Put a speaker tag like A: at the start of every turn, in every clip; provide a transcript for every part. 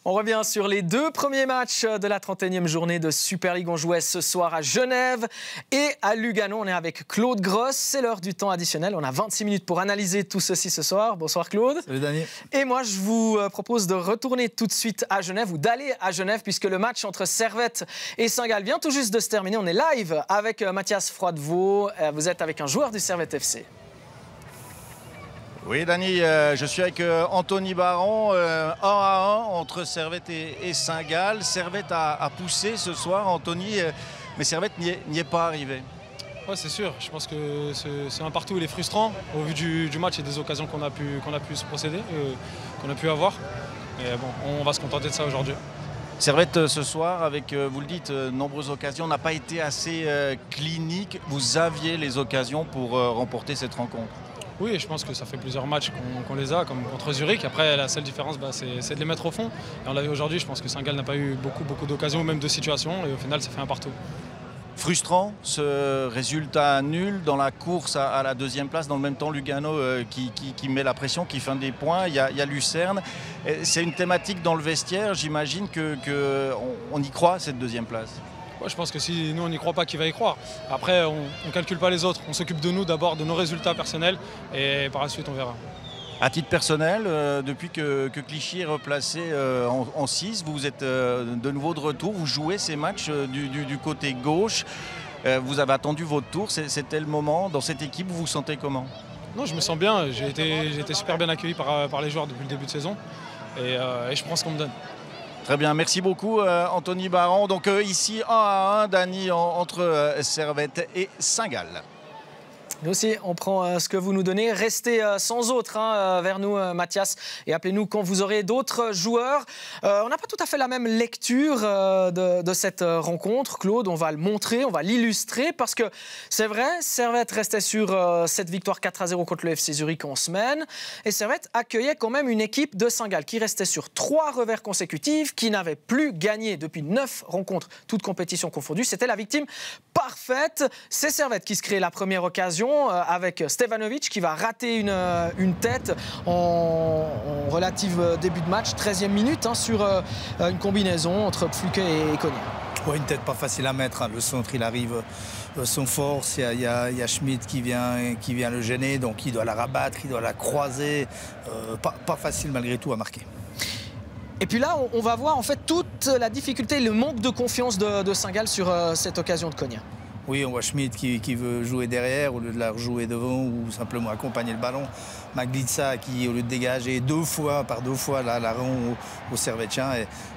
A: On revient sur les deux premiers matchs de la 31e journée de Super League. On jouait ce soir à Genève et à Lugano. On est avec Claude Gross. C'est l'heure du temps additionnel. On a 26 minutes pour analyser tout ceci ce soir. Bonsoir Claude.
B: Salut Dani.
A: Et moi, je vous propose de retourner tout de suite à Genève ou d'aller à Genève puisque le match entre Servette et Saint-Gall vient tout juste de se terminer. On est live avec Mathias Froidevaux. Vous êtes avec un joueur du Servette FC.
C: Oui, Dani, je suis avec Anthony Baron, 1-1 entre Servette et Saint-Gall. Servette a poussé ce soir, Anthony, mais Servette n'y est pas arrivé.
D: Ouais, c'est sûr. Je pense que c'est un partout, il est frustrant au vu du match et des occasions qu'on a pu se procéder, qu'on a pu avoir. Mais bon, on va se contenter de ça aujourd'hui.
C: Servette ce soir, avec, vous le dites, nombreuses occasions, n'a pas été assez clinique. Vous aviez les occasions pour remporter cette rencontre.
D: Oui, je pense que ça fait plusieurs matchs qu'on les a, comme contre Zurich. Après, la seule différence, c'est de les mettre au fond. Et on l'a vu aujourd'hui, je pense que Saint-Gall n'a pas eu beaucoup d'occasions, même de situations. Et au final, ça fait un partout.
C: Frustrant, ce résultat nul dans la course à la deuxième place. Dans le même temps, Lugano qui met la pression, qui fait des points. Il y a Lucerne. C'est une thématique dans le vestiaire. J'imagine qu'on y croit, cette deuxième place.
D: Ouais, je pense que si nous on n'y croit pas, qui va y croire. Après, on ne calcule pas les autres. On s'occupe de nous d'abord, de nos résultats personnels. Et par la suite, on verra.
C: À titre personnel, depuis que Clichy est replacé en 6, vous êtes de nouveau de retour. Vous jouez ces matchs du côté gauche. Vous avez attendu votre tour. C'était le moment. Dans cette équipe, vous vous sentez comment?
D: Non, je me sens bien. J'ai été super bien accueilli par les joueurs depuis le début de saison. Et je prends ce qu'on me donne.
C: Très bien, merci beaucoup Anthony Baron. Donc ici 1-1, Dani, entre Servette et Saint-Gall.
A: Nous aussi, on prend ce que vous nous donnez. Restez sans autre vers nous, Mathias, et appelez-nous quand vous aurez d'autres joueurs. On n'a pas tout à fait la même lecture de cette rencontre, Claude. On va le montrer, on va l'illustrer, parce que c'est vrai, Servette restait sur cette victoire 4-0 contre le FC Zurich en semaine, et Servette accueillait quand même une équipe de Saint-Gall qui restait sur 3 revers consécutifs, qui n'avait plus gagné depuis 9 rencontres, toutes compétitions confondues. C'était la victime parfaite. C'est Servette qui se crée la première occasion, avec Stevanovic qui va rater une tête en relative début de match, 13e minute, sur une combinaison entre Pfluke et Konya.
B: Ouais, une tête pas facile à mettre. Le centre, il arrive sans force. Il y a Schmidt qui vient le gêner, donc il doit la rabattre, il doit la croiser. Pas facile malgré tout à marquer.
A: Et puis là, on va voir en fait toute la difficulté, le manque de confiance de Saint-Gall sur cette occasion de Konya.
B: Oui, on voit Schmidt qui veut jouer derrière au lieu de la rejouer devant ou simplement accompagner le ballon. Maglica qui, au lieu de dégager par deux fois, la rend au Servettien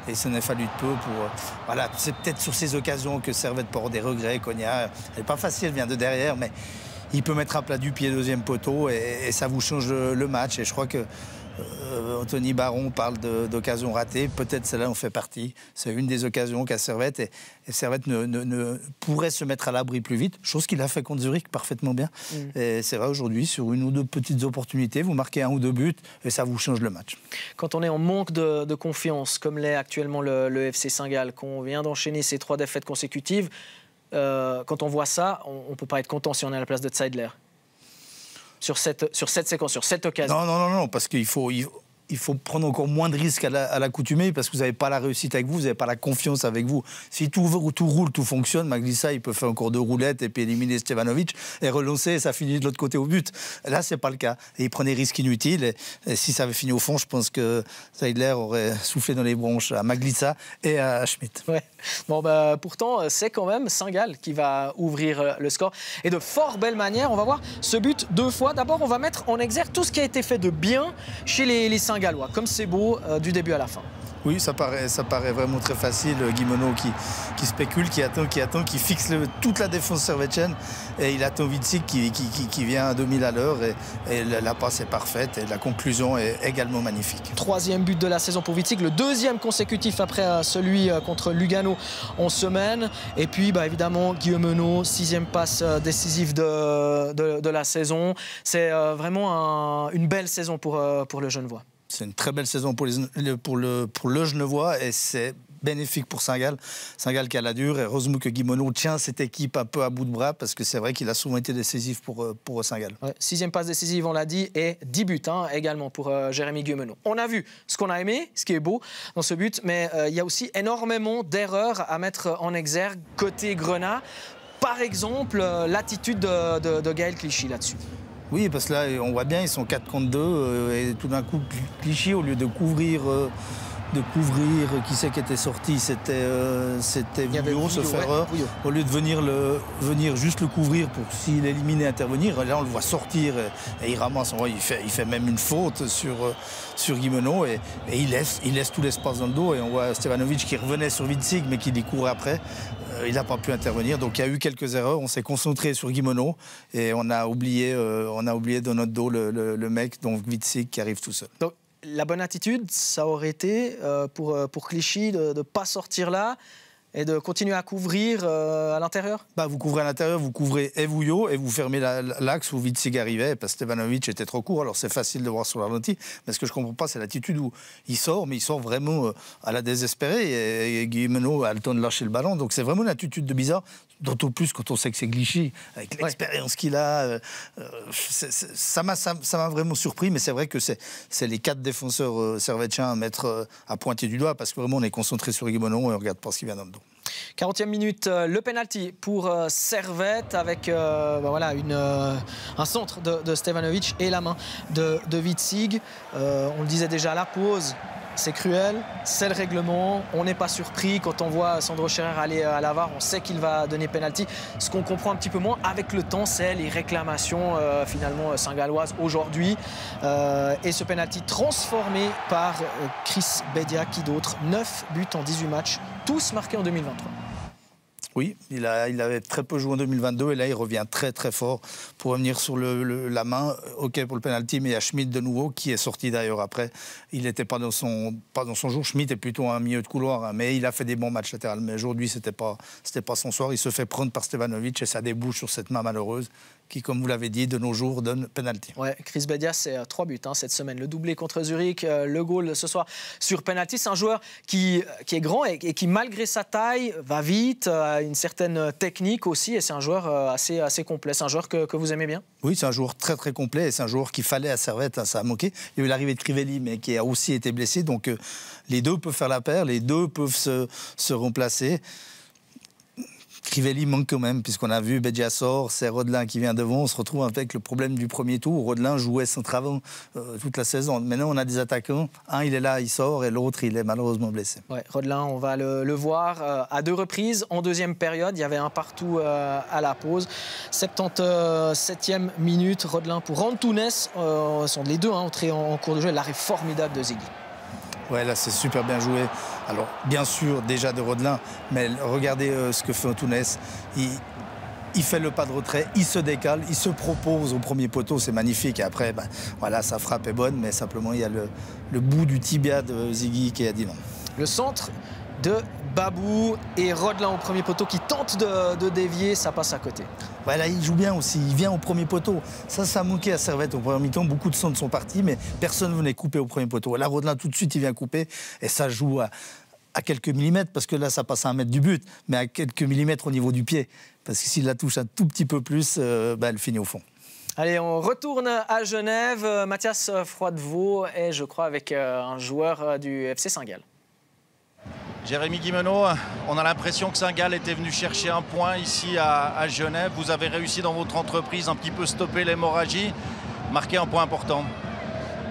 B: et ça n'a fallu de peu pour... voilà, c'est peut-être sur ces occasions que Servette porte des regrets. Konya, elle n'est pas facile, elle vient de derrière, mais il peut mettre à plat du pied deuxième poteau et ça vous change le match. Et je crois que Anthony Baron parle d'occasions ratées. Peut-être celle-là en fait partie. C'est une des occasions qu'a Servette et Servette ne pourrait se mettre à l'abri plus vite, chose qu'il a fait contre Zurich parfaitement bien. Et c'est vrai, aujourd'hui, sur une ou deux petites opportunités, vous marquez 1 ou 2 buts et ça vous change le match.
A: Quand on est en manque de confiance, comme l'est actuellement le FC Saint-Gall, qu'on vient d'enchaîner ces 3 défaites consécutives, quand on voit ça, on ne peut pas être content si on est à la place de Zeidler. Sur cette séquence, sur cette occasion.
B: Non, parce qu'il faut prendre encore moins de risques à l'accoutumée parce que vous n'avez pas la réussite avec vous n'avez pas la confiance avec vous. Si tout roule, tout fonctionne, Maglica, il peut faire encore 2 roulettes et puis éliminer Stevanovic et relancer et ça finit de l'autre côté au but. Là, c'est pas le cas. Et il prenait des risques inutiles et si ça avait fini au fond, je pense que Zeidler aurait soufflé dans les bronches à Maglica et à Schmidt.
A: Ouais. Bon, pourtant, c'est quand même Saint-Gall qui va ouvrir le score. Et de fort belle manière, on va voir ce but 2 fois. D'abord, on va mettre en exergue tout ce qui a été fait de bien chez les Saint-Gallois. Comme c'est beau du début à la fin.
B: Oui, ça paraît vraiment très facile. Guimeno qui spécule, qui attend, qui fixe toute la défense servétienne et il attend Witzig qui vient à 2000 à l'heure et la passe est parfaite et la conclusion est également magnifique.
A: 3e but de la saison pour Witzig, le 2e consécutif après celui contre Lugano en semaine. Et puis évidemment Guimeno, 6e passe décisive de la saison. C'est vraiment une belle saison pour le Genevois.
B: C'est une très belle saison pour le Genevois et c'est bénéfique pour Saint-Gall. Saint-Gall qui a la dure et heureusement que Guimeno tient cette équipe un peu à bout de bras parce que c'est vrai qu'il a souvent été décisif pour Saint-Gall.
A: Ouais, 6e passe décisive, on l'a dit, et 10 buts également pour Jérémy Guimeno. On a vu ce qu'on a aimé, ce qui est beau dans ce but, mais il y a aussi énormément d'erreurs à mettre en exergue côté Grenat. Par exemple, l'attitude de Gaël Clichy là-dessus.
B: Oui, parce que là, on voit bien, ils sont 4 contre 2 et tout d'un coup, Clichy, au lieu de couvrir qui c'est qui était sorti, c'était Vouillot, ce ferreur. Au lieu de venir juste le couvrir pour s'il éliminait intervenir, là on le voit sortir et il ramasse. Il fait même une faute sur Guimeno et il laisse tout l'espace dans le dos et on voit Stevanovic qui revenait sur Witzig mais qui lui court après. Il n'a pas pu intervenir, donc il y a eu quelques erreurs. On s'est concentré sur Guimeno et on a oublié dans notre dos le mec, donc Witzig, qui arrive tout seul.
A: Donc, la bonne attitude, ça aurait été pour Clichy de ne pas sortir là et de continuer à couvrir à l'intérieur.
B: Vous couvrez à l'intérieur, vous couvrez Vouillot et vous fermez l'axe où Witzig arrivait parce que Stevanovic était trop court. Alors c'est facile de voir sur la lentille, mais ce que je ne comprends pas, c'est l'attitude où il sort, mais il sort vraiment à la désespérée et Guimeno a le temps de lâcher le ballon. Donc c'est vraiment une attitude de bizarre, d'autant plus quand on sait que c'est Clichy, avec l'expérience qu'il a. Ça m'a vraiment surpris, mais c'est vrai que c'est les 4 défenseurs servétiens à mettre à pointer du doigt parce que vraiment on est concentré sur Guimeno et on ne regarde pas ce qui vient dans le dos.
A: 40e minute, le penalty pour Servette avec un centre de Stevanovic et la main de Witzig. On le disait déjà à la pause, c'est cruel, c'est le règlement. On n'est pas surpris quand on voit Sandro Scherer aller à la VAR, on sait qu'il va donner penalty. Ce qu'on comprend un petit peu moins avec le temps, c'est les réclamations finalement saint-galloises aujourd'hui. Et ce penalty transformé par Chris Bedia, qui d'autre, 9 buts en 18 matchs, tous marqués en 2023.
B: Oui, il avait très peu joué en 2022 et là il revient très très fort pour revenir sur la main. Ok pour le penalty, mais il y a Schmidt de nouveau qui est sorti d'ailleurs après. Il n'était pas dans son jour. Schmidt est plutôt un milieu de couloir, mais il a fait des bons matchs latérales. Mais aujourd'hui c'était pas son soir. Il se fait prendre par Stevanovic et ça débouche sur cette main malheureuse qui, comme vous l'avez dit, de nos jours donne penalty. Ouais,
A: Chris Bedia, c'est 3 buts cette semaine. Le doublé contre Zurich, le goal ce soir sur penalty. C'est un joueur qui est grand et qui, malgré sa taille, va vite, a une certaine technique aussi. Et c'est un joueur assez complet. C'est un joueur que vous aimez bien?
B: Oui, c'est un joueur très très complet. Et c'est un joueur qu'il fallait à Servette. Ça a manqué. Il y a eu l'arrivée de Crivelli, mais qui a aussi été blessé. Donc les deux peuvent faire la paire. Les deux peuvent se remplacer. Crivelli manque quand même, puisqu'on a vu Bedia sort, c'est Rodelin qui vient devant. On se retrouve avec le problème du premier tour. Rodelin jouait centre-avant toute la saison. Maintenant, on a des attaquants. Un, il est là, il sort, et l'autre, il est malheureusement blessé.
A: Ouais, Rodelin, on va le voir à 2 reprises. En deuxième période, il y avait un partout à la pause. 77e minute, Rodelin pour Antunes. Sont les deux entrés en cours de jeu. L'arrêt formidable de Ziggy.
B: Ouais, là, c'est super bien joué. Alors, bien sûr, déjà de Rodelin, mais regardez ce que fait Antunes. Il fait le pas de retrait, il se décale, il se propose au premier poteau, c'est magnifique. Et après, voilà, sa frappe est bonne, mais simplement, il y a le bout du tibia de Ziggy qui a dit non.
A: Le centre de Babou et Rodelin au premier poteau qui tente de dévier, ça passe à côté.
B: Ouais, là, il joue bien aussi, il vient au premier poteau. Ça a manqué à Servette au premier mi-temps. Beaucoup de centres sont partis, mais personne ne venait couper au premier poteau. Et là, Rodelin, tout de suite, il vient couper. Et ça joue à quelques millimètres, parce que là, ça passe à 1 mètre du but, mais à quelques millimètres au niveau du pied. Parce que s'il la touche un tout petit peu plus, elle finit au fond.
A: Allez, on retourne à Genève. Mathias Froidevaux est, je crois, avec un joueur du FC Saint-Gall.
C: Jérémy Guimeno, on a l'impression que Saint-Gall était venu chercher un point ici à Genève. Vous avez réussi dans votre entreprise un petit peu stopper l'hémorragie, marquer un point important.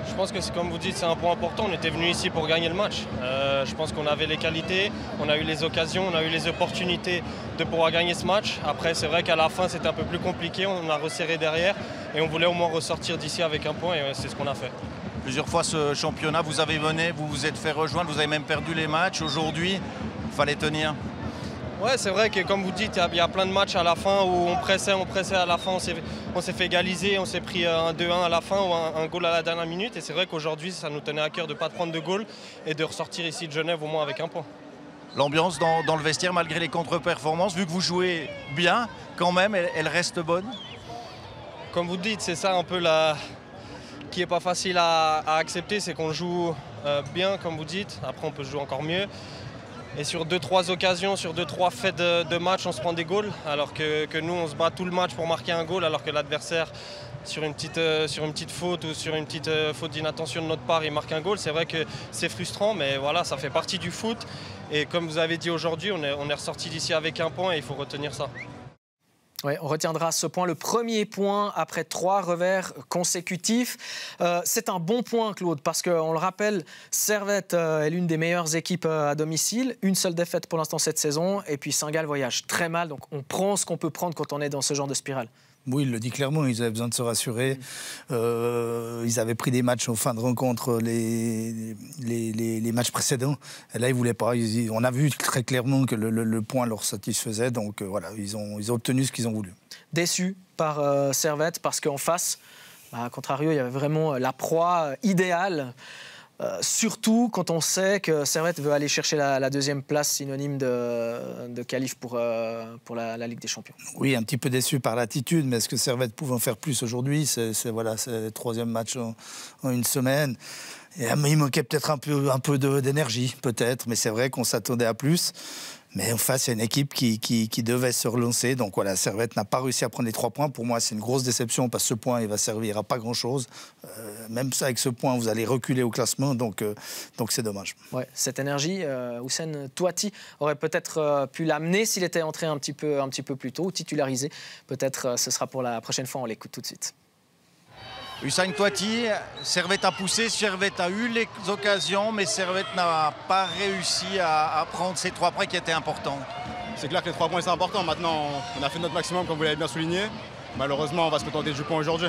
E: Je pense que, comme vous dites, c'est un point important. On était venu ici pour gagner le match. Je pense qu'on avait les qualités, on a eu les occasions, on a eu les opportunités de pouvoir gagner ce match. Après, c'est vrai qu'à la fin, c'était un peu plus compliqué. On a resserré derrière et on voulait au moins ressortir d'ici avec un point et c'est ce qu'on a fait.
C: plusieurs fois ce championnat. Vous avez mené, vous vous êtes fait rejoindre, vous avez même perdu les matchs. Aujourd'hui, il fallait tenir.
E: Ouais, c'est vrai que comme vous dites, il y a plein de matchs à la fin où on pressait à la fin, on s'est fait égaliser, on s'est pris un 2-1 à la fin ou un goal à la dernière minute. Et c'est vrai qu'aujourd'hui, ça nous tenait à cœur de ne pas prendre de goal et de ressortir ici de Genève au moins avec un point.
C: L'ambiance dans le vestiaire, malgré les contre-performances, vu que vous jouez bien, quand même, elle reste bonne?
E: Comme vous dites, c'est ça un peu qui n'est pas facile à accepter, c'est qu'on joue bien, comme vous dites. Après, on peut jouer encore mieux. Et sur 2-3 occasions, sur 2-3 faits de match, on se prend des goals. Alors que nous, on se bat tout le match pour marquer un goal, alors que l'adversaire, sur une petite faute ou sur une petite faute d'inattention de notre part, il marque un goal. C'est vrai que c'est frustrant, mais voilà, ça fait partie du foot. Et comme vous avez dit aujourd'hui, on est ressorti d'ici avec un point et il faut retenir ça.
A: Oui, on retiendra ce point, le premier point après 3 revers consécutifs. C'est un bon point, Claude, parce qu'on le rappelle, Servette est l'une des meilleures équipes à domicile. Une seule défaite pour l'instant cette saison. Et puis Saint-Gall voyage très mal, donc on prend ce qu'on peut prendre quand on est dans ce genre de spirale.
B: Oui, il le dit clairement, ils avaient besoin de se rassurer. Ils avaient pris des matchs en fin de rencontre, les matchs précédents. Et là, ils ne voulaient pas. On a vu très clairement que le point leur satisfaisait. Donc voilà, ils ont obtenu ce qu'ils ont voulu.
A: Déçus par Servette parce qu'en face, à contrario, il y avait vraiment la proie idéale. Surtout quand on sait que Servette veut aller chercher la deuxième place synonyme de qualif pour la Ligue des Champions.
B: Oui, un petit peu déçu par l'attitude, mais est-ce que Servette pouvait en faire plus aujourd'hui? C'est le 3e match en une semaine. Et il manquait peut-être un peu d'énergie, peut-être, mais c'est vrai qu'on s'attendait à plus. Mais en face, il y a une équipe qui devait se relancer. Donc voilà, Servette n'a pas réussi à prendre les 3 points. Pour moi, c'est une grosse déception parce que ce point, il va servir à pas grand-chose. Même ça, avec ce point, vous allez reculer au classement. Donc c'est dommage.
A: Ouais, cette énergie, Houssen Touati aurait peut-être pu l'amener s'il était entré un petit peu plus tôt ou titularisé. Peut-être ce sera pour la prochaine fois. On l'écoute tout de suite.
C: Houssen Touati, Servette a poussé, Servette a eu les occasions, mais Servette n'a pas réussi à prendre ces 3 points qui étaient importants.
F: C'est clair que les 3 points, c'est important. Maintenant, on a fait notre maximum, comme vous l'avez bien souligné. Malheureusement, on va se contenter du point aujourd'hui.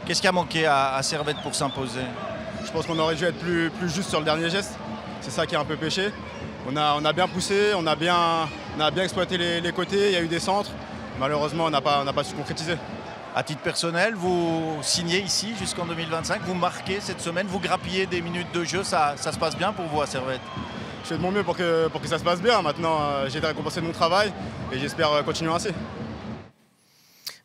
C: Qu'est-ce qui a manqué à Servette pour s'imposer?
F: Je pense qu'on aurait dû être plus juste sur le dernier geste. C'est ça qui a un peu pêché. On a bien poussé, on a bien exploité les côtés, il y a eu des centres. Malheureusement, on n'a pas su concrétiser.
C: À titre personnel, vous signez ici jusqu'en 2025, vous marquez cette semaine, vous grappillez des minutes de jeu, ça se passe bien pour vous à Servette?
F: Je fais de mon mieux pour que ça se passe bien. Maintenant, j'ai été récompensé de mon travail et j'espère continuer ainsi.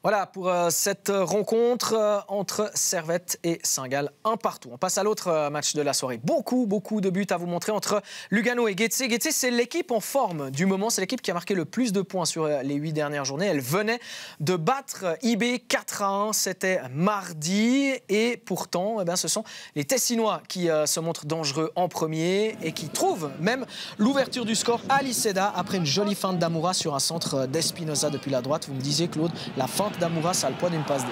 A: Voilà pour cette rencontre entre Servette et Saint-Gall, 1-1. On passe à l'autre match de la soirée. Beaucoup de buts à vous montrer entre Lugano et Getse. Getse, c'est l'équipe en forme du moment. C'est l'équipe qui a marqué le plus de points sur les 8 dernières journées. Elle venait de battre IB 4-1. C'était mardi. Et pourtant, ce sont les Tessinois qui se montrent dangereux en premier et qui trouvent même l'ouverture du score à Lyceda après une jolie feinte d'Amoura sur un centre d'Espinosa depuis la droite. Vous me disiez, Claude, la feinte d'Amoura, ça a le poids d'une passe D.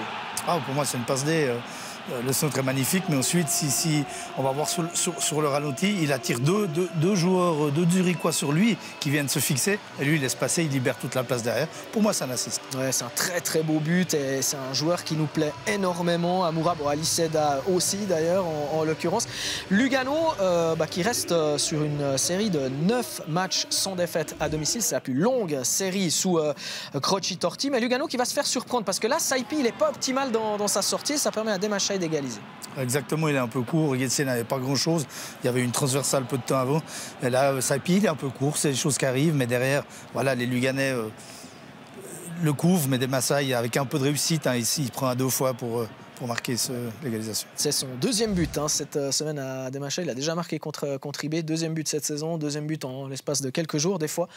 B: Pour moi, c'est une passe D. Le centre est magnifique, mais ensuite, si on va voir sur le ralenti, il attire deux joueurs, 2 Zurichois sur lui qui viennent se fixer. Et lui, il laisse passer, il libère toute la place derrière. Pour moi, c'est un assist.
A: Ouais, c'est un très beau but et c'est un joueur qui nous plaît énormément. Amoura, à Lyceda aussi d'ailleurs, en l'occurrence. Lugano, qui reste sur une série de 9 matchs sans défaite à domicile. C'est la plus longue série sous Croci Torti. Mais Lugano qui va se faire surprendre parce que là, Saipi, il n'est pas optimal dans sa sortie. Ça permet à Demachai d'égaliser.
B: Exactement, il est un peu court. Getse n'avait pas grand-chose. Il y avait une transversale peu de temps avant. Et là, Saipi, il est un peu court. C'est des choses qui arrivent. Mais derrière, voilà, les Luganais le couvrent. Mais Demachai, avec un peu de réussite, ici, il prend à 2 fois pour marquer l'égalisation.
A: C'est son 2e but cette semaine à Demachai. Il a déjà marqué contre IB. 2e but cette saison, 2e but en l'espace de quelques jours. Des fois,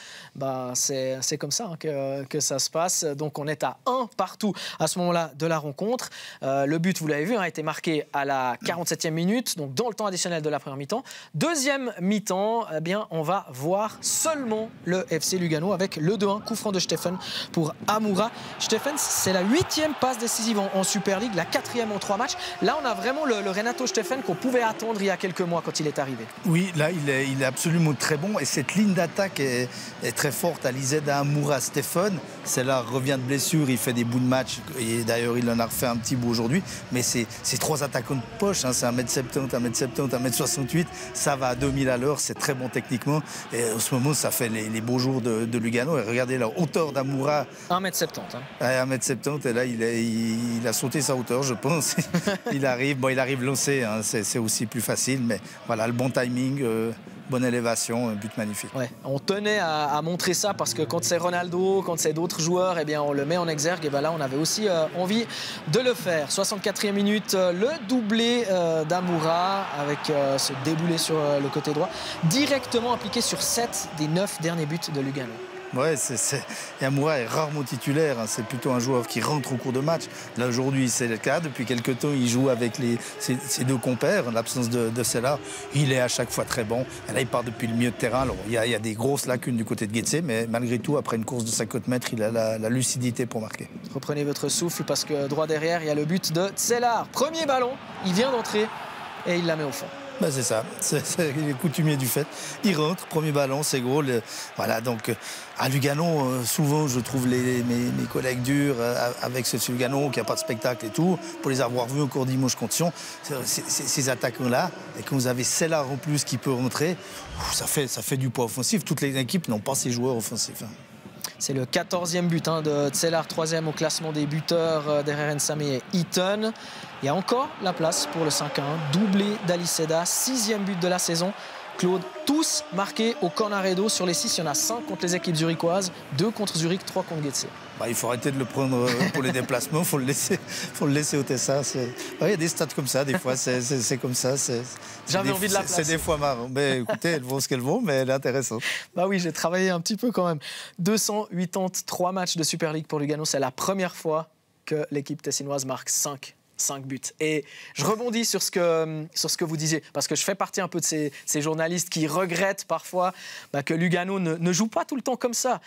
A: c'est comme ça que ça se passe. Donc on est à 1-1 à ce moment-là de la rencontre. Le but, vous l'avez vu, a été marqué à la 47e minute, donc dans le temps additionnel de la première mi-temps. 2e mi-temps, on va voir seulement le FC Lugano avec le 2-1, coup franc de Steffen pour Amoura. Steffen, c'est la 8e passe décisive en Super League, la 4e 4e en 3 matchs. Là, on a vraiment le Renato Steffen qu'on pouvait attendre il y a quelques mois quand il est arrivé.
B: Oui, là, il est absolument très bon. Et cette ligne d'attaque est très forte. Alizeda, Amoura, Steffen. Celle-là revient de blessure, il fait des bouts de match. Et d'ailleurs, il en a refait un petit bout aujourd'hui. Mais c'est 3 attaquants de poche. Hein. C'est 1m70, 1m70, 1m68. Ça va à 2000 à l'heure. C'est très bon techniquement. Et en ce moment, ça fait les beaux jours de Lugano. Et regardez la hauteur d'Amoura.
A: 1m70.
B: Hein. 1m70. Et là, il a sauté sa hauteur, je pense. il arrive lancé. Hein. C'est aussi plus facile. Mais voilà, le bon timing. Bonne élévation, un but magnifique.
A: Ouais, on tenait à montrer ça parce que quand c'est Ronaldo, quand c'est d'autres joueurs, eh bien on le met en exergue. Et bien là, on avait aussi envie de le faire. 64e minute, le doublé d'Amoura avec ce déboulé sur le côté droit, directement appliqué sur 7 des 9 derniers buts de Lugano.
B: Ouais, et Amoura est rarement titulaire. Hein. C'est plutôt un joueur qui rentre au cours de match. Là, aujourd'hui, c'est le cas. Depuis quelques temps, il joue avec ses 2 compères. En l'absence de Sellar, il est à chaque fois très bon. Et là, il part depuis le milieu de terrain. Alors, il y a des grosses lacunes du côté de Getse, mais malgré tout, après une course de 50 mètres, il a la lucidité pour marquer.
A: Reprenez votre souffle parce que droit derrière, il y a le but de Sellar. Premier ballon, il vient d'entrer et il la met au fond.
B: Ben c'est ça, il est coutumier du fait. Il rentre, premier ballon, c'est gros. Voilà, donc à Lugano, souvent je trouve mes collègues durs avec ce Lugano qui n'a pas de spectacle et tout. Pour les avoir vus encore dimanche contre Sion, ces attaquants-là, et quand vous avez Sellar en plus qui peut rentrer, ça fait du poids offensif. Toutes les équipes n'ont pas ces joueurs offensifs. Hein.
A: C'est le 14e but de Sellar, 3e au classement des buteurs derrière Nsame et Eaton. Il y a encore la place pour le 5-1, doublé d'Aliseda, 6e but de la saison. Claude, tous marqués au Cornaredo. Sur les 6, il y en a 5 contre les équipes zurichoises, 2 contre Zurich, 3 contre Getse.
B: Bah, il faut arrêter de le prendre pour les déplacements, il faut le laisser au Tessa. Il y a des stats comme ça, des fois c'est comme ça.
A: J'avais envie de la placer.
B: C'est des fois marrant. Mais écoutez, elles vont ce qu'elles vont, mais elle est intéressante.
A: Bah oui, j'ai travaillé un petit peu quand même. 283 matchs de Super League pour Lugano, c'est la première fois que l'équipe tessinoise marque 5 buts. Et je rebondis sur ce que vous disiez, parce que je fais partie un peu de ces journalistes qui regrettent parfois que Lugano ne joue pas tout le temps comme ça.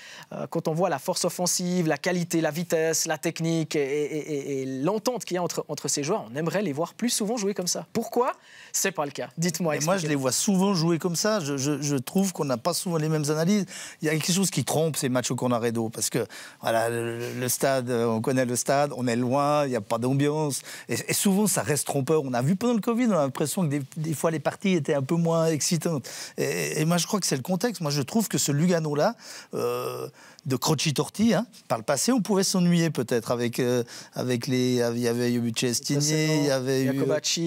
A: Quand on voit la force offensive, la qualité, la vitesse, la technique et l'entente qu'il y a entre ces joueurs, on aimerait les voir plus souvent jouer comme ça. Pourquoi ? C'est pas le cas. Dites-moi.
B: Moi, je les vois souvent jouer comme ça. Je trouve qu'on n'a pas souvent les mêmes analyses. Il y a quelque chose qui trompe ces matchs au Cornaredo, parce que voilà, le stade, on connaît le stade, on est loin, il n'y a pas d'ambiance. Et souvent, ça reste trompeur. On a vu pendant le Covid, on a l'impression que des fois, les parties étaient un peu moins excitantes. Et moi, je crois que c'est le contexte. Moi, je trouve que ce Lugano-là, de Croci Torti, hein, par le passé, on pouvait s'ennuyer peut-être avec les... Il y avait eu Cestini, il y avait eu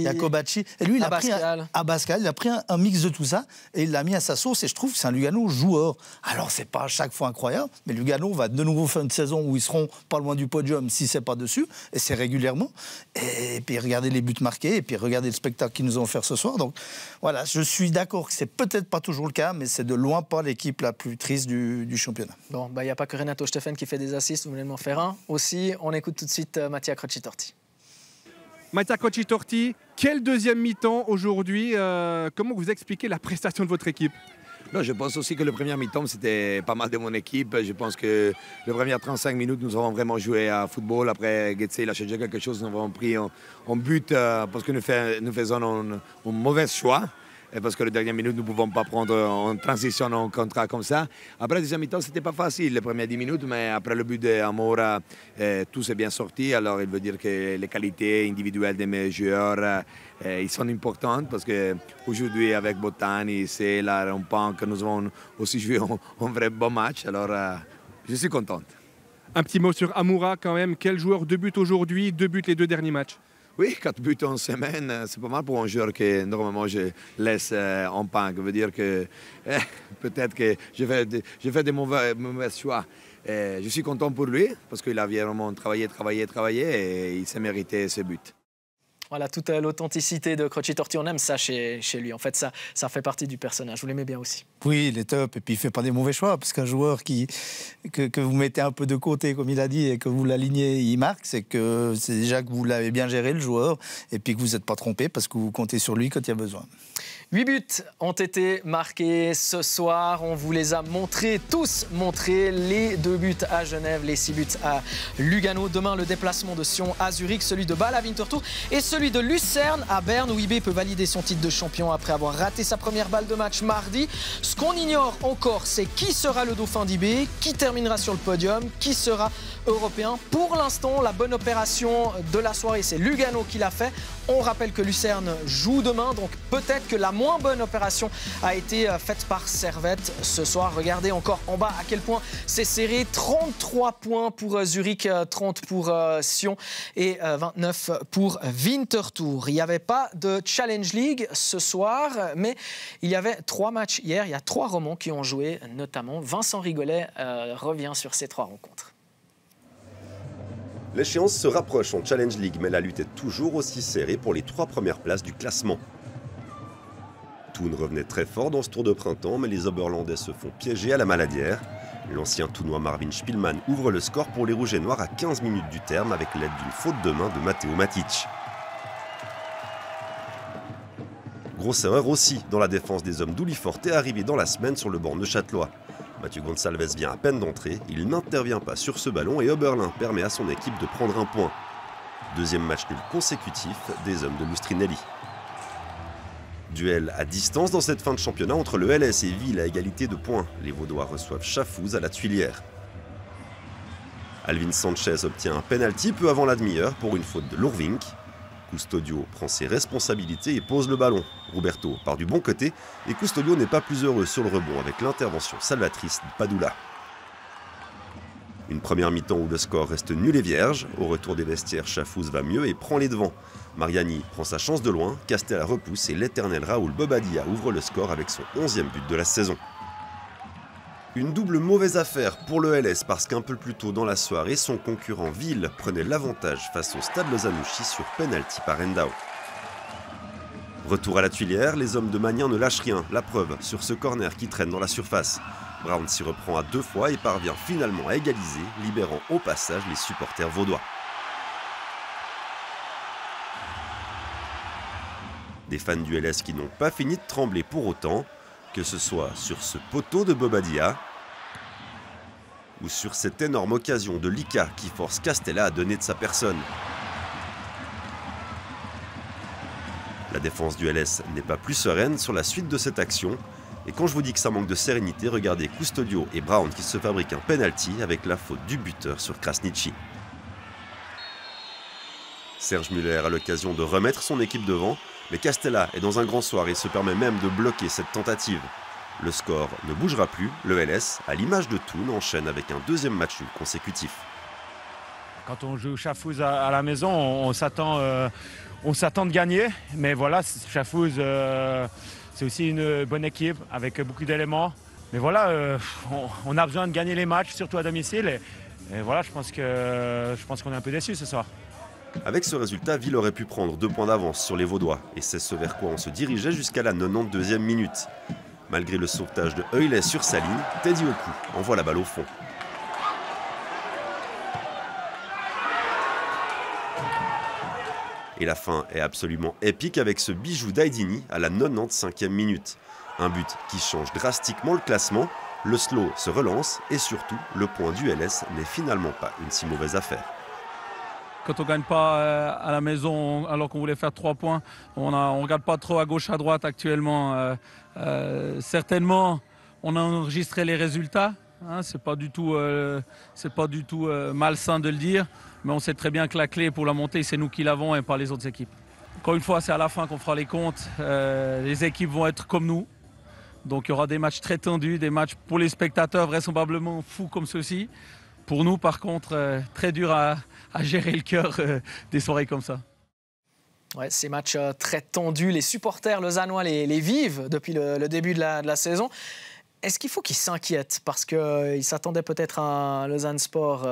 B: Jacobacci. Et lui, il a pris Abascal, il a pris un mix de tout ça et il l'a mis à sa sauce. Et je trouve que c'est un Lugano joueur. Alors, c'est pas à chaque fois incroyable, mais Lugano va de nouveau faire une saison où ils seront pas loin du podium si c'est pas dessus. Et c'est régulièrement. Et puis, regardez les buts marqués et puis regardez le spectacle qu'ils nous ont offert ce soir. Donc, voilà, je suis d'accord que c'est peut-être pas toujours le cas, mais c'est de loin pas l'équipe la plus triste du championnat.
A: Bon, il n'y a pas que Renato Steffen qui fait des assists, vous venez de m'en faire un aussi. On écoute tout de suite Mattia Croci Torti.
G: Mattia Croci Torti, quel deuxième mi-temps aujourd'hui comment vous expliquez la prestation de votre équipe?
H: Non, je pense aussi que le premier mi-temps, c'était pas mal de mon équipe. Je pense que les premières 35 minutes, nous avons vraiment joué à football. Après, Getse, il a changé quelque chose. Nous avons pris en but parce que nous faisons un mauvais choix. Et parce que les dernières minutes, nous ne pouvons pas prendre en transition en contrat comme ça. Après, la deuxième mi-temps, ce n'était pas facile, les premières 10 minutes, mais après le but d'Amora, tout s'est bien sorti. Alors, il veut dire que les qualités individuelles de mes joueurs, ils sont importantes parce qu'aujourd'hui, avec Bottani, c'est là, on pense que nous avons aussi joué un vrai bon match. Alors, je suis contente.
G: Un petit mot sur Amoura quand même. Quel joueur 2 buts aujourd'hui, 2 buts les 2 derniers matchs?
H: Oui, 4 buts en semaine, c'est pas mal pour un joueur que normalement je laisse en panne. Ça veut dire que peut-être que je fais des mauvais choix. Je suis content pour lui parce qu'il a vraiment travaillé et il s'est mérité ses buts.
A: Voilà, toute l'authenticité de Croci Torti, on aime ça chez lui. En fait, ça fait partie du personnage. Vous l'aimez bien aussi.
B: Oui, il est top. Et puis, il ne fait pas des mauvais choix. Parce qu'un joueur que vous mettez un peu de côté, comme il a dit, et que vous l'alignez, il marque, c'est déjà que vous l'avez bien géré, le joueur. Et puis que vous n'êtes pas trompé parce que vous comptez sur lui quand il y a besoin.
A: 8 buts ont été marqués ce soir. On vous les a tous montrés. Les 2 buts à Genève, les 6 buts à Lugano. Demain, le déplacement de Sion à Zurich, celui de Bâle à Winterthur et celui de Lucerne à Berne, où IB peut valider son titre de champion après avoir raté sa première balle de match mardi. Ce qu'on ignore encore, c'est qui sera le dauphin d'IB, qui terminera sur le podium, qui sera européen. Pour l'instant, la bonne opération de la soirée, c'est Lugano qui l'a fait. On rappelle que Lucerne joue demain, donc peut-être que la moins bonne opération a été faite par Servette ce soir. Regardez encore en bas à quel point c'est serré. 33 points pour Zurich, 30 pour Sion et 29 pour Winterthur. Il n'y avait pas de Challenge League ce soir, mais il y avait 3 matchs hier. Il y a 3 Romans qui ont joué, notamment Vincent Rigolet revient sur ces 3 rencontres.
I: L'échéance se rapproche en Challenge League, mais la lutte est toujours aussi serrée pour les 3 premières places du classement. Thun revenait très fort dans ce tour de printemps, mais les Oberlandais se font piéger à la Maladière. L'ancien Thunois Marvin Spielmann ouvre le score pour les Rouges et Noirs à 15 minutes du terme avec l'aide d'une faute de main de Matteo Matic. Grosse erreur aussi dans la défense des hommes d'Uliforte, arrivé dans la semaine sur le banc neuchâtelois. Mathieu Gonçalves vient à peine d'entrer, il n'intervient pas sur ce ballon et Oberlin permet à son équipe de prendre un point. Deuxième match nul consécutif des hommes de Lustrinelli. Duel à distance dans cette fin de championnat entre le LS et Ville à égalité de points. Les Vaudois reçoivent Chafouz à la Tuilière. Alvin Sanchez obtient un penalty peu avant la demi-heure pour une faute de Lurvink. Custodio prend ses responsabilités et pose le ballon. Roberto part du bon côté et Custodio n'est pas plus heureux sur le rebond avec l'intervention salvatrice de Padula. Une première mi-temps où le score reste nul et vierge. Au retour des vestiaires, Chafouz va mieux et prend les devants. Mariani prend sa chance de loin, Castella repousse et l'éternel Raoul Bobadilla ouvre le score avec son 11e but de la saison. Une double mauvaise affaire pour le LS parce qu'un peu plus tôt dans la soirée, son concurrent Ville prenait l'avantage face au Stade Lozanouchi sur penalty par Endao. Retour à la Tuilière, les hommes de Magnin ne lâchent rien, la preuve sur ce corner qui traîne dans la surface. Brown s'y reprend à 2 fois et parvient finalement à égaliser, libérant au passage les supporters vaudois. Des fans du LS qui n'ont pas fini de trembler pour autant, que ce soit sur ce poteau de Bobadilla ou sur cette énorme occasion de Lika qui force Castella à donner de sa personne. La défense du LS n'est pas plus sereine sur la suite de cette action. Et quand je vous dis que ça manque de sérénité, regardez Custodio et Brown qui se fabriquent un penalty avec la faute du buteur sur Krasniqi. Serge Muller a l'occasion de remettre son équipe devant, mais Castella est dans un grand soir et se permet même de bloquer cette tentative. Le score ne bougera plus, le LS, à l'image de Thun, enchaîne avec un 2e match nul consécutif.
J: Quand on joue Chafouz à la maison, on s'attend de gagner, mais voilà, Chafouz, c'est aussi une bonne équipe avec beaucoup d'éléments. Mais voilà, on a besoin de gagner les matchs, surtout à domicile, et voilà, je pense qu'on est un peu déçus ce soir.
I: Avec ce résultat, Ville aurait pu prendre 2 points d'avance sur les Vaudois, et c'est ce vers quoi on se dirigeait jusqu'à la 92e minute. Malgré le sauvetage de Eulet sur sa ligne, Teddy Oku envoie la balle au fond. Et la fin est absolument épique avec ce bijou d'Aidini à la 95e minute. Un but qui change drastiquement le classement, le slow se relance et surtout, le point du LS n'est finalement pas une si mauvaise affaire.
K: Quand on ne gagne pas à la maison alors qu'on voulait faire 3 points, on ne regarde pas trop à gauche, à droite actuellement. Certainement, on a enregistré les résultats. Hein, c'est pas du tout malsain de le dire, mais on sait très bien que la clé pour la montée, c'est nous qui l'avons et pas les autres équipes. Encore une fois, c'est à la fin qu'on fera les comptes. Les équipes vont être comme nous. Donc il y aura des matchs très tendus, des matchs pour les spectateurs vraisemblablement fous comme ceux-ci. Pour nous, par contre, très dur à gérer le cœur des soirées comme ça.
A: Ouais, ces matchs très tendus, les supporters lausannois les vivent depuis le début de la saison. Est-ce qu'il faut qu'ils s'inquiètent parce qu'ils s'attendaient peut-être à un Lausanne Sport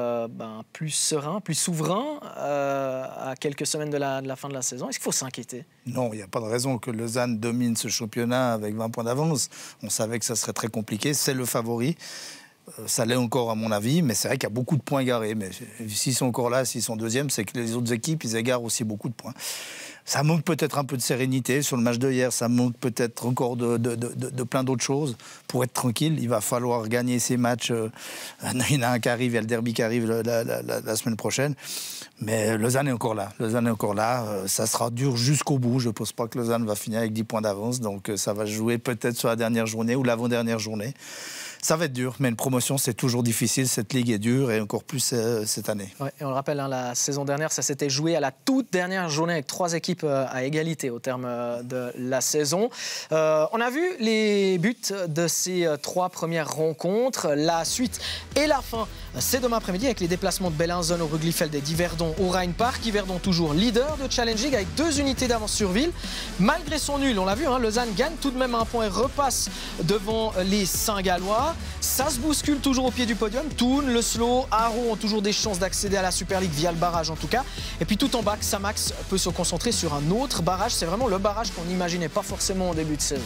A: plus serein, plus souverain à quelques semaines de la fin de la saison? Est-ce qu'il faut s'inquiéter?
B: Non, il n'y a pas de raison que Lausanne domine ce championnat avec 20 points d'avance. On savait que ça serait très compliqué, c'est le favori. Ça l'est encore à mon avis, mais c'est vrai qu'il y a beaucoup de points égarés. Mais s'ils sont encore là, s'ils sont deuxièmes, c'est que les autres équipes, ils égarent aussi beaucoup de points. Ça manque peut-être un peu de sérénité sur le match de hier, ça manque peut-être encore de plein d'autres choses. Pour être tranquille, il va falloir gagner ces matchs. Il y en a un qui arrive, il y a le derby qui arrive la semaine prochaine. Mais Lausanne est encore là. Ça sera dur jusqu'au bout. Je ne pense pas que Lausanne va finir avec 10 points d'avance. Donc ça va jouer peut-être sur la dernière journée ou l'avant-dernière journée. Ça va être dur, mais une promotion, c'est toujours difficile. Cette ligue est dure et encore plus cette année.
A: Ouais, et on le rappelle, hein, la saison dernière, ça s'était joué à la toute dernière journée avec 3 équipes à égalité au terme de la saison. On a vu les buts de ces 3 premières rencontres. La suite et la fin, c'est demain après-midi avec les déplacements de Bellinzone au Ruglifeld et d'Yverdon au Rheinpark. Yverdon toujours leader de Challenge League avec 2 unités d'avance sur Ville. Malgré son nul, on l'a vu, hein, Lausanne gagne tout de même un point et repasse devant les Saint-Gallois. Ça se bouscule toujours au pied du podium. Thun, Le Slow, Aro ont toujours des chances d'accéder à la Super League via le barrage en tout cas. Et puis tout en bas, Xamax peut se concentrer sur un autre barrage. C'est vraiment le barrage qu'on n'imaginait pas forcément au début de saison.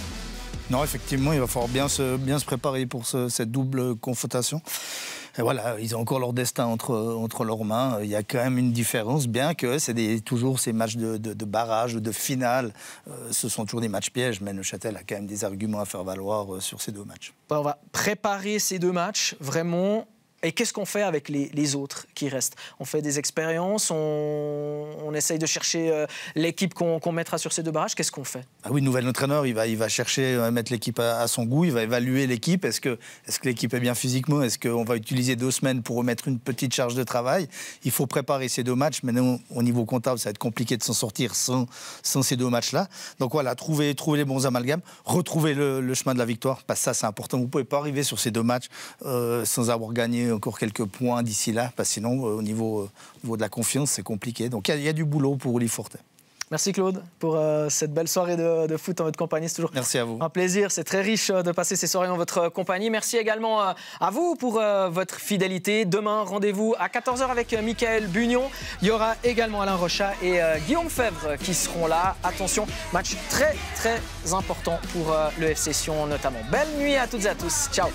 B: Non, effectivement, il va falloir bien se préparer pour cette double confrontation. Et voilà, ils ont encore leur destin entre leurs mains. Il y a quand même une différence, bien que c'est toujours ces matchs de barrage, de finale. Ce sont toujours des matchs pièges, mais Neuchâtel a quand même des arguments à faire valoir sur ces 2 matchs.
A: On va préparer ces 2 matchs, vraiment. Et qu'est-ce qu'on fait avec les autres qui restent? On fait des expériences, on essaye de chercher l'équipe qu'on mettra sur ces 2 barrages. Qu'est-ce qu'on fait?
B: Ah oui, nouvel entraîneur, il va chercher à mettre l'équipe à son goût, il va évaluer l'équipe. Est-ce que l'équipe est bien physiquement? Est-ce qu'on va utiliser 2 semaines pour remettre une petite charge de travail? Il faut préparer ces 2 matchs. Maintenant, au niveau comptable, ça va être compliqué de s'en sortir sans ces 2 matchs-là. Donc voilà, trouver les bons amalgames, retrouver le chemin de la victoire, parce que ça, c'est important. Vous ne pouvez pas arriver sur ces 2 matchs sans avoir gagné encore quelques points d'ici là, parce que sinon, au niveau de la confiance, c'est compliqué. Donc il y a du boulot pour Oli Forte.
A: Merci Claude pour cette belle soirée de foot en votre compagnie. C'est toujours
B: Merci à vous.
A: Un plaisir, c'est très riche de passer ces soirées en votre compagnie. Merci également à vous pour votre fidélité. Demain, rendez-vous à 14h avec Michael Bugnon. Il y aura également Alain Rochat et Guillaume Fèvre qui seront là. Attention, match très très important pour le FC Sion notamment. Belle nuit à toutes et à tous. Ciao.